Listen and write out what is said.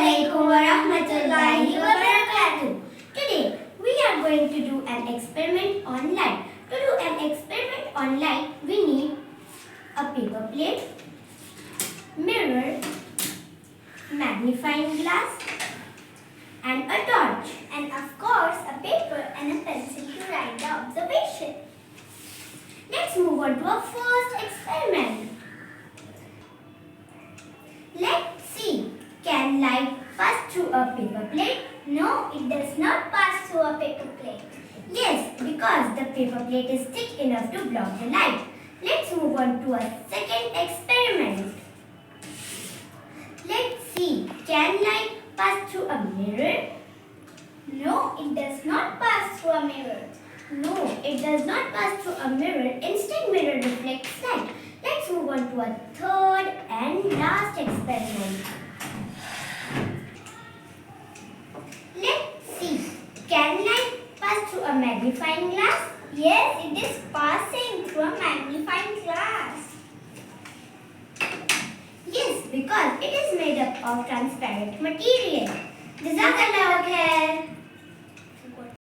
Assalamualaikum warahmatullahi wabarakatuh. Today we are going to do an experiment on light. To do an experiment on light, we need a paper plate, mirror, magnifying glass, and a torch, and of course a paper and a pencil to write the observation. Let's move on to our first experiment. Let's see. Can light pass through a paper plate? No, it does not pass through a paper plate. Yes, because the paper plate is thick enough to block the light. Let's move on to a second experiment. Let's see. Can light pass through a mirror? No, it does not pass through a mirror. No, it does not pass through a mirror. Instead, mirror reflects light. Let's move on to a third and last experiment. Let's see. Can light pass through a magnifying glass? Yes, it is passing through a magnifying glass. Yes, because it is made up of transparent material. Jazakallah khair.